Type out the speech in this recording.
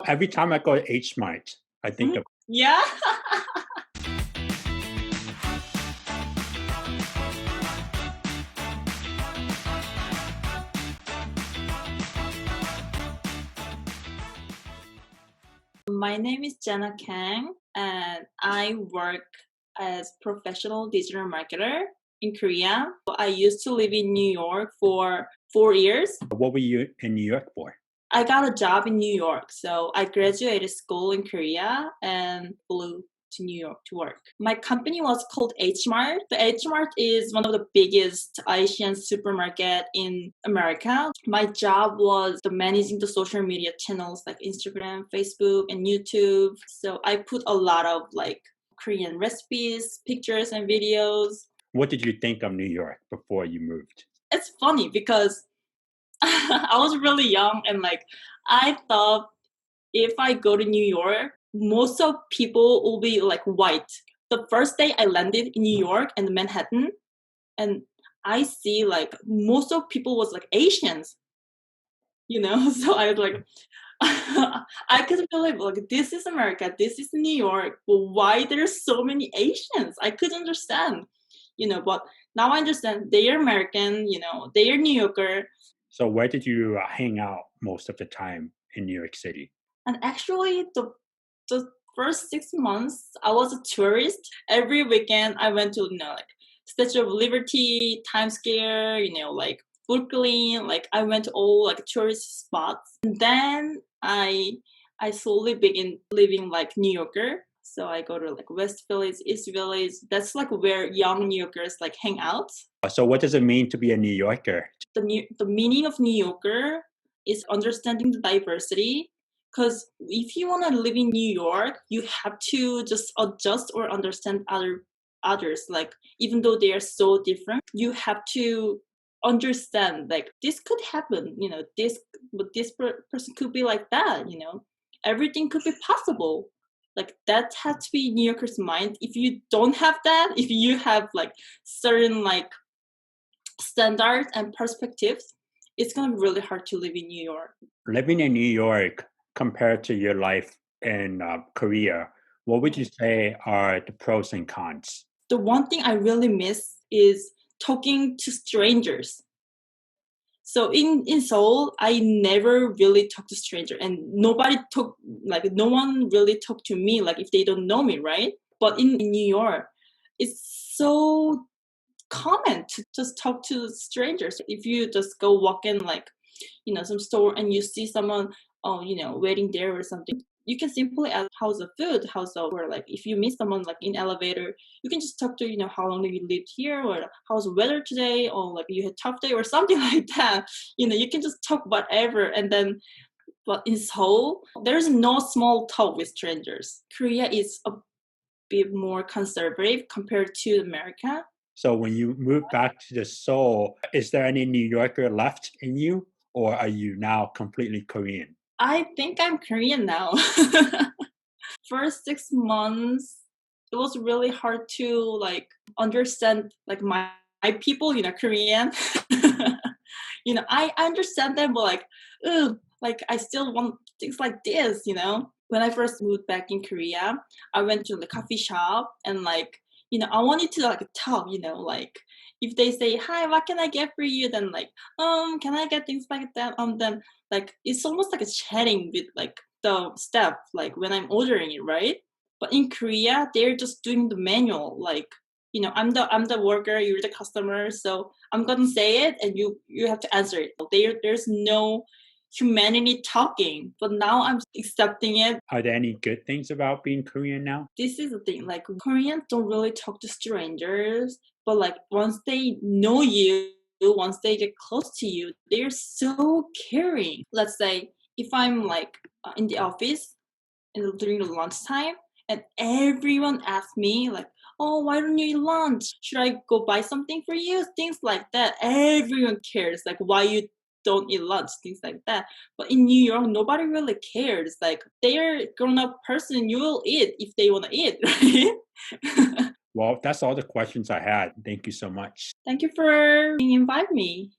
Every time I go to H Mart, I think Mhm. of Yeah. My name is Jenna Kang, and I work as professional digital marketer in Korea. I used to live in New York for 4 years. what were you in New York for? I got a job in New York, so I graduated school in Korea and flew to New York to work. My company was called H Mart. The H Mart is one of the biggest Asian supermarket in America. My job was managing the social media channels like Instagram, Facebook, and YouTube. So I put a lot of like Korean recipes, pictures, and videos. What did you think of New York before you moved? It's funny because I was really young and like I thought if I go to New York, most of people will be like white. The first day I landed in New York and Manhattan, and I see like most of people was like Asians, you know. So I was like, I couldn't believe like this is America, this is New York. But why there's so many Asians? I couldn't understand, you know. But now I understand they are American, you know, they are New Yorker. So where did you hang out most of the time in New York City? And actually, the first 6 months, I was a tourist. Every weekend, I went to like Statue of Liberty, Times Square, like Brooklyn. Like I went to all like tourist spots. And then I slowly begin living like New Yorker. So I go to like West Village, East Village. That's like where young New Yorkers like hang out. So what does it mean to be a New Yorker? The meaning of New Yorker is understanding the diversity. Because if you want to live in New York, you have to just adjust or understand others. Like even though they are so different, you have to understand like this could happen. Person could be like that. Everything could be possible. Like that has to be New Yorker's mind. If you don't have that, if you have like certain like standards and perspectives, it's going to be really hard to live in New York. Living in New York compared to your life in Korea, what would you say are the pros and cons? The one thing I really miss is talking to strangers. So in Seoul, I never really talk to stranger, and no one really talk to me like if they don't know me, right? But in New York, it's so common to just talk to strangers. If you just go walk in like, some store and you see someone, waiting there or something, you can simply ask, how's the food? Or like if you meet someone like in elevator, you can just talk to, how long have you lived here or how's the weather today or like you had a tough day or something like that. You can just talk whatever. And then, but in Seoul, there's no small talk with strangers. Korea is a bit more conservative compared to America. So when you move back to the Seoul, is there any New Yorker left in you, or are you now completely Korean? I think I'm Korean now. First 6 months, it was really hard to like understand like my people, Korean. I understand them, but like, ugh, like I still want things like this. When I first moved back in Korea, I went to the coffee shop and like, I wanted to like talk, like if they say, hi, what can I get for you? Then like, can I get things like that? Then like, it's almost like a chatting with like the staff, like when I'm ordering it, right? But in Korea, they're just doing the manual, like, I'm the worker, you're the customer, so I'm gonna say it and you have to answer it. There's no humanity talking, but now I'm accepting it. Are there any good things about being Korean now? This is the thing, like Koreans don't really talk to strangers, but like once they know you, once they get close to you, they're so caring. Let's say if I'm like in the office during the lunchtime and everyone asks me like, oh, why don't you eat lunch? Should I go buy something for you? Things like that. Everyone cares like why you don't eat lunch, things like that. But in New York, nobody really cares. Like they're a grown-up person, you will eat if they want to eat, right? Well, that's all the questions I had. Thank you so much. Thank you for inviting me.